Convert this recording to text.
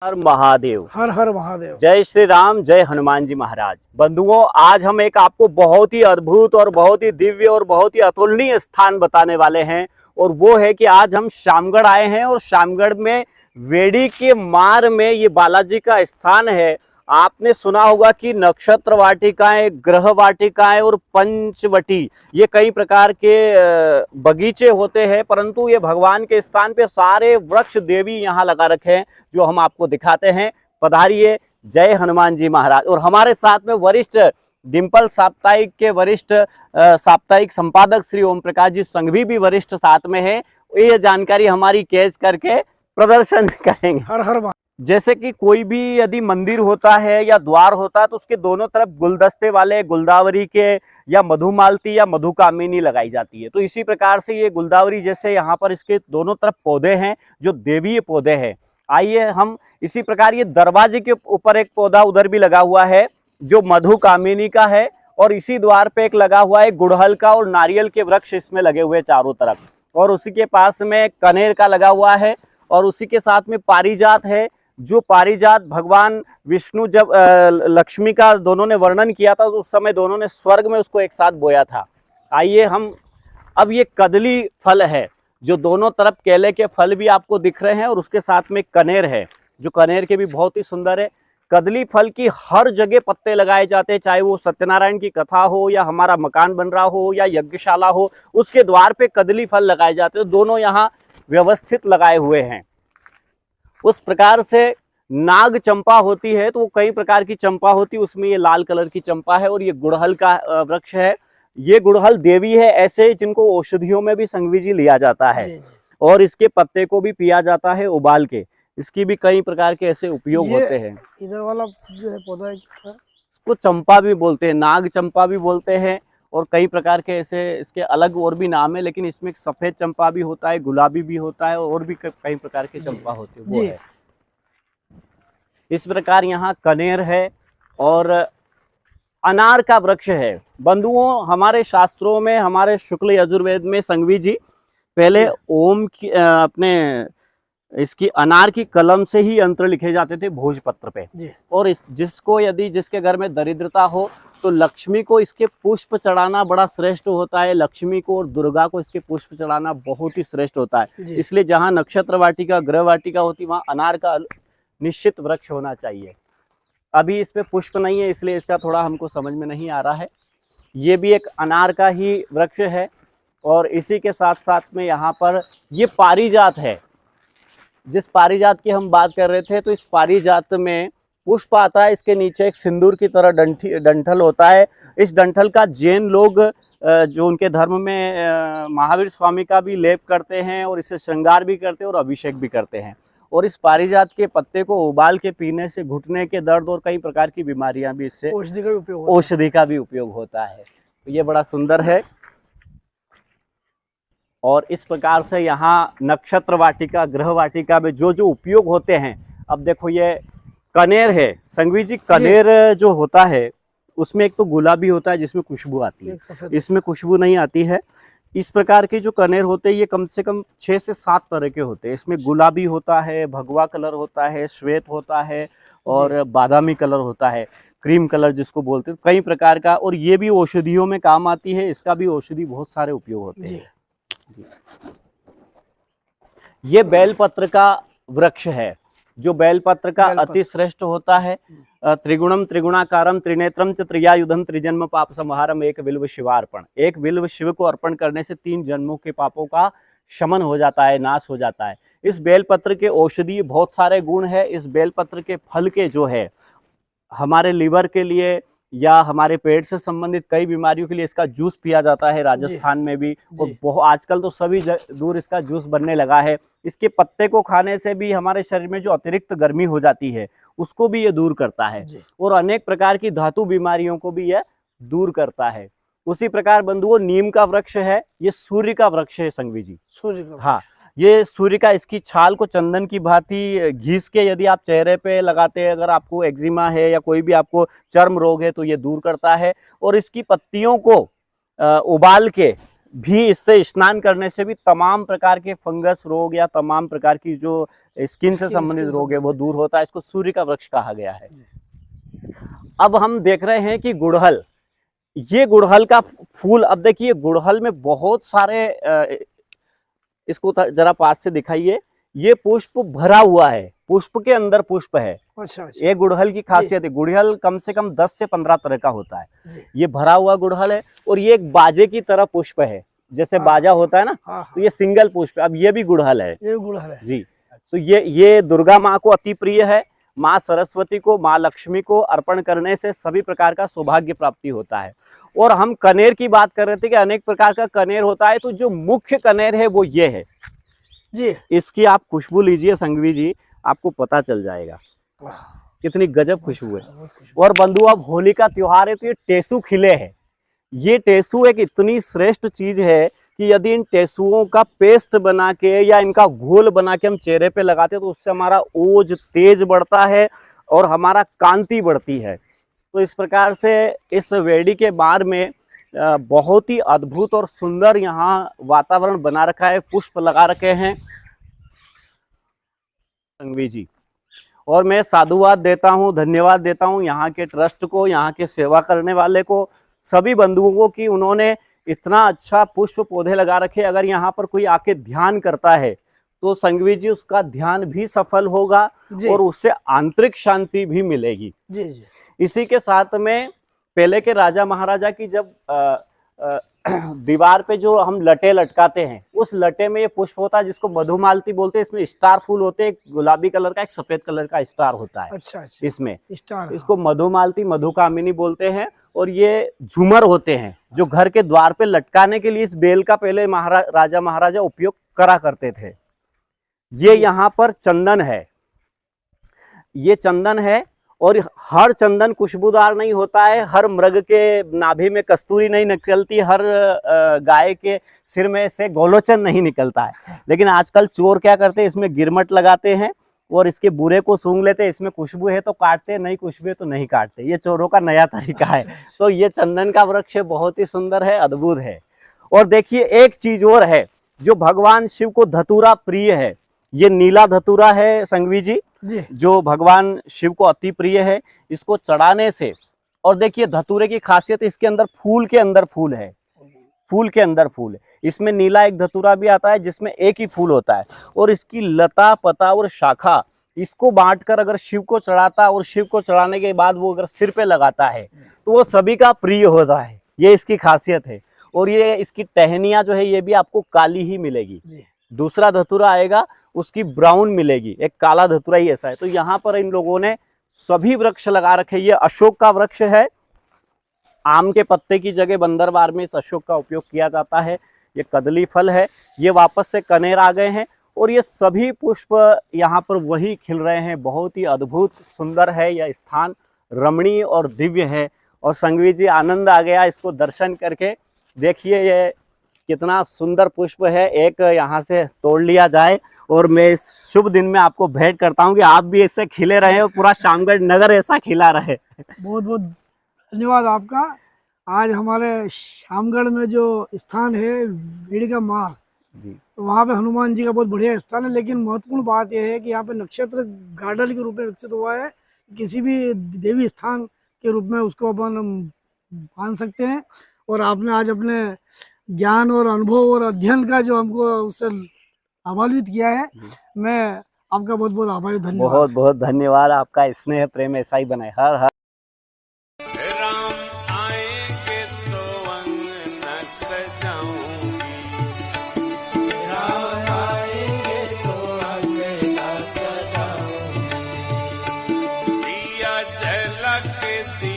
हर महादेव। हर हर महादेव। जय श्री राम, जय हनुमान जी महाराज। बंधुओं, आज हम एक आपको बहुत ही अद्भुत और बहुत ही दिव्य और बहुत ही अतुलनीय स्थान बताने वाले हैं। और वो है कि आज हम शामगढ़ आए हैं और शामगढ़ में वेड़ी के मार में ये बालाजी का स्थान है। आपने सुना होगा कि नक्षत्र वाटिकाएं, ग्रह वाटिकाएं और पंचवटी, ये कई प्रकार के बगीचे होते हैं, परंतु ये भगवान के स्थान पे सारे वृक्ष देवी यहाँ लगा रखे हैं, जो हम आपको दिखाते हैं। पधारिए। जय हनुमान जी महाराज। और हमारे साथ में वरिष्ठ डिंपल साप्ताहिक के वरिष्ठ साप्ताहिक संपादक श्री ओम प्रकाश जी संघवी भी वरिष्ठ साथ में है। ये जानकारी हमारी कैच करके प्रदर्शन करेंगे। हर हर महादेव। जैसे कि कोई भी यदि मंदिर होता है या द्वार होता है तो उसके दोनों तरफ गुलदस्ते वाले गुलदावरी के या मधुमालती या मधुकामिनी लगाई जाती है। तो इसी प्रकार से ये गुलदावरी जैसे यहाँ पर इसके दोनों तरफ पौधे हैं जो देवीय पौधे हैं। आइए हम इसी प्रकार, ये दरवाजे के ऊपर एक पौधा उधर भी लगा हुआ है जो मधुकामिनी का है, और इसी द्वार पे एक लगा हुआ है गुड़हल का, और नारियल के वृक्ष इसमें लगे हुए चारों तरफ, और उसी के पास में कनेर का लगा हुआ है, और उसी के साथ में पारिजात है। जो पारिजात भगवान विष्णु जब लक्ष्मी का दोनों ने वर्णन किया था, उस समय दोनों ने स्वर्ग में उसको एक साथ बोया था। आइए हम अब, ये कदली फल है जो दोनों तरफ केले के फल भी आपको दिख रहे हैं, और उसके साथ में कनेर है जो कनेर के भी बहुत ही सुंदर है। कदली फल की हर जगह पत्ते लगाए जाते हैं, चाहे वो सत्यनारायण की कथा हो या हमारा मकान बन रहा हो या यज्ञशाला हो, उसके द्वार पे कदली फल लगाए जाते हैं। दोनों यहाँ व्यवस्थित लगाए हुए हैं। उस प्रकार से नाग चंपा होती है, तो वो कई प्रकार की चंपा होती है, उसमें ये लाल कलर की चंपा है। और ये गुड़हल का वृक्ष है। ये गुड़हल देवी है, ऐसे जिनको औषधियों में भी संघवी जी लिया जाता है, और इसके पत्ते को भी पिया जाता है उबाल के। इसकी भी कई प्रकार के ऐसे उपयोग होते हैं। इधर वाला जो है पौधा इसको चंपा भी बोलते हैं, नाग चंपा भी बोलते हैं, और कई प्रकार के ऐसे इसके अलग और भी नाम है। लेकिन इसमें सफेद चंपा भी होता है, गुलाबी भी होता है, और भी कई प्रकार के चंपा होते हैं, वो है। इस प्रकार यहाँ कनेर है और अनार का वृक्ष है। बंधुओं, हमारे शास्त्रों में, हमारे शुक्ल यजुर्वेद में संघवी जी पहले ओम की अपने इसकी अनार की कलम से ही यंत्र लिखे जाते थे भोजपत्र पे। और जिसके घर में दरिद्रता हो तो लक्ष्मी को इसके पुष्प चढ़ाना बड़ा श्रेष्ठ होता है। लक्ष्मी को और दुर्गा को इसके पुष्प चढ़ाना बहुत ही श्रेष्ठ होता है। इसलिए जहाँ नक्षत्र वाटिका, ग्रह वाटिका होती, वहाँ अनार का निश्चित वृक्ष होना चाहिए। अभी इस पे पुष्प नहीं है, इसलिए इसका थोड़ा हमको समझ में नहीं आ रहा है। ये भी एक अनार का ही वृक्ष है। और इसी के साथ साथ में यहाँ पर ये पारिजात है। जिस पारिजात की हम बात कर रहे थे, तो इस पारिजात में पुष्प आता है, इसके नीचे एक सिंदूर की तरह डंठल होता है। इस डंठल का जैन लोग जो उनके धर्म में महावीर स्वामी का भी लेप करते हैं, और इसे श्रृंगार भी करते हैं और अभिषेक भी करते हैं। और इस पारिजात के पत्ते को उबाल के पीने से घुटने के दर्द और कई प्रकार की बीमारियां भी इससे औषधि का भी उपयोग होता है। तो ये बड़ा सुंदर है। और इस प्रकार से यहाँ नक्षत्र वाटिका, ग्रह वाटिका में जो जो उपयोग होते हैं, अब देखो ये कनेर है संघवी जी। कनेर जो होता है उसमें एक तो गुलाबी होता है जिसमें खुशबू आती है, इसमें खुशबू नहीं आती है। इस प्रकार के जो कनेर होते हैं ये कम से कम 6 से 7 तरह के होते हैं। इसमें गुलाबी होता है, भगवा कलर होता है, श्वेत होता है, और बादामी कलर होता है, क्रीम कलर जिसको बोलते हैं, कई प्रकार का। और ये भी औषधियों में काम आती है, इसका भी औषधि बहुत सारे उपयोग होते हैं। ये बेलपत्र का वृक्ष है जो बेलपत्र का अति श्रेष्ठ होता है। त्रिगुणम त्रिगुणाकारम त्रिनेत्रम च त्रियायुधम त्रिजन्म पाप संहारम एक बिल्व शिवार्पण। एक बिल्व शिव को अर्पण करने से 3 जन्मों के पापों का शमन हो जाता है, नाश हो जाता है। इस बेलपत्र के औषधीय बहुत सारे गुण है। इस बेलपत्र के फल के जो है हमारे लीवर के लिए या हमारे पेट से संबंधित कई बीमारियों के लिए इसका जूस पिया जाता है राजस्थान में भी। और आजकल तो सभी दूर इसका जूस बनने लगा है। इसके पत्ते को खाने से भी हमारे शरीर में जो अतिरिक्त गर्मी हो जाती है उसको भी ये दूर करता है, और अनेक प्रकार की धातु बीमारियों को भी यह दूर करता है। उसी प्रकार बंधुओं, नीम का वृक्ष है। ये सूर्य का वृक्ष है संघवी जी। सूर्य का, हाँ, ये सूर्य का, इसकी छाल को चंदन की भांति घिस के यदि आप चेहरे पे लगाते हैं, अगर आपको एक्जिमा है या कोई भी आपको चर्म रोग है, तो ये दूर करता है। और इसकी पत्तियों को उबाल के भी इससे स्नान करने से भी तमाम प्रकार के फंगस रोग या तमाम प्रकार की जो स्किन से संबंधित रोग है वो दूर होता है। इसको सूर्य का वृक्ष कहा गया है। अब हम देख रहे हैं कि गुड़हल, ये गुड़हल का फूल, अब देखिए गुड़हल में बहुत सारे इसको जरा पास से दिखाइए, ये पुष्प भरा हुआ है, पुष्प के अंदर पुष्प है। अच्छा। ये गुड़हल की खासियत है। गुड़हल कम से कम 10 से 15 तरह का होता है। ये भरा हुआ गुड़हल है और ये एक बाजे की तरह पुष्प है, जैसे बाजा होता है ना, तो ये सिंगल पुष्प। अब ये भी गुड़हल है, ये गुड़हल है जी। तो ये दुर्गा माँ को अति प्रिय है। माँ सरस्वती को, माँ लक्ष्मी को अर्पण करने से सभी प्रकार का सौभाग्य प्राप्ति होता है। और हम कनेर की बात कर रहे थे कि अनेक प्रकार का कनेर होता है, तो जो मुख्य कनेर है वो ये है जी। इसकी आप खुशबू लीजिए संघवी जी, आपको पता चल जाएगा कितनी गजब खुशबू है। और बंधु, अब होली का त्योहार है तो ये टेसू खिले हैं। ये टेसू एक इतनी श्रेष्ठ चीज है कि यदि इन टेसुओं का पेस्ट बना के या इनका घोल बना के हम चेहरे पे लगाते हैं तो उससे हमारा ओज तेज बढ़ता है और हमारा कांति बढ़ती है। तो इस प्रकार से इस वेड़ी के बार में बहुत ही अद्भुत और सुंदर यहाँ वातावरण बना रखा है, पुष्प लगा रखे हैं संघवी जी। और मैं साधुवाद देता हूँ, धन्यवाद देता हूँ यहाँ के ट्रस्ट को, यहाँ के सेवा करने वाले को, सभी बंधुओं को कि उन्होंने इतना अच्छा पुष्प पौधे लगा रखे। अगर यहाँ पर कोई आके ध्यान करता है तो संघवी जी उसका ध्यान भी सफल होगा और उससे आंतरिक शांति भी मिलेगी। जी जी। इसी के साथ में पहले के राजा महाराजा की जब दीवार पे जो हम लटे लटकाते हैं, उस लटे में ये पुष्प होता है जिसको मधुमालती बोलते हैं। इसमें स्टार फूल होते हैं, एक गुलाबी कलर का, एक सफेद कलर का स्टार होता है। अच्छा अच्छा। इसमें स्टार, इसको मधुमालती, मधुकामिनी बोलते हैं। और ये झूमर होते हैं जो घर के द्वार पे लटकाने के लिए इस बेल का पहले राजा महाराजा उपयोग करा करते थे। ये यहाँ पर चंदन है, ये चंदन है। और हर चंदन खुशबूदार नहीं होता है, हर मृग के नाभि में कस्तूरी नहीं निकलती, हर गाय के सिर में से गोलोचन नहीं निकलता है। लेकिन आजकल चोर क्या करते हैं, इसमें गिरमट लगाते हैं और इसके बुरे को सूंघ लेते हैं। इसमें खुशबू है तो काटते, नहीं खुशबू है तो नहीं काटते। ये चोरों का नया तरीका है। तो ये चंदन का वृक्ष बहुत ही सुंदर है, अद्भुत है। और देखिए एक चीज और है जो भगवान शिव को धतूरा प्रिय है, ये नीला धतूरा है संघवी जी, जो भगवान शिव को अति प्रिय है। इसको चढ़ाने से, और देखिए धतूरे की खासियत, इसके अंदर फूल के अंदर फूल है, फूल के अंदर फूल है। इसमें नीला एक धतूरा भी आता है जिसमें एक ही फूल होता है। और इसकी लता, पता और शाखा इसको बांटकर अगर शिव को चढ़ाता है और शिव को चढ़ाने के बाद वो अगर सिर पे लगाता है तो वो सभी का प्रिय होता है। ये इसकी खासियत है। और ये इसकी टहनियाँ जो है ये भी आपको काली ही मिलेगी। दूसरा धतूरा आएगा उसकी ब्राउन मिलेगी, एक काला धतूरा ही ऐसा है। तो यहाँ पर इन लोगों ने सभी वृक्ष लगा रखे। ये अशोक का वृक्ष है, आम के पत्ते की जगह बंदरबार में इस अशोक का उपयोग किया जाता है। ये कदली फल है, ये वापस से कनेर आ गए हैं और ये सभी पुष्प यहाँ पर वही खिल रहे हैं। बहुत ही अद्भुत सुंदर है यह स्थान, रमणीय और दिव्य है। और संघवी जी आनंद आ गया इसको दर्शन करके। देखिए ये कितना सुंदर पुष्प है, एक यहाँ से तोड़ लिया जाए। और मैं इस शुभ दिन में आपको भेंट करता हूँ कि आप भी इससे खिले रहे और पूरा श्यामगढ़ नगर ऐसा खिला रहे। बहुत बहुत धन्यवाद आपका। आज हमारे श्यामगढ़ में जो स्थान है वेड़ी का मार, तो वहाँ पे हनुमान जी का बहुत बढ़िया स्थान है। लेकिन महत्वपूर्ण बात यह है कि यहाँ पे नक्षत्र गार्डन के रूप में विकसित हुआ है। किसी भी देवी स्थान के रूप में उसको अपन मान सकते हैं। और आपने आज अपने ज्ञान और अनुभव और अध्ययन का जो हमको उससे लाभान्वित किया है, मैं आपका बहुत बहुत आभारी, धन्यवाद। बहुत बहुत धन्यवाद। आपका स्नेह प्रेम ऐसा ही बनाए। हर हर राम आएंगे तो अंगन सजाऊंगी, राम आएंगे तो अंगन सजाऊंगी, दिया जलक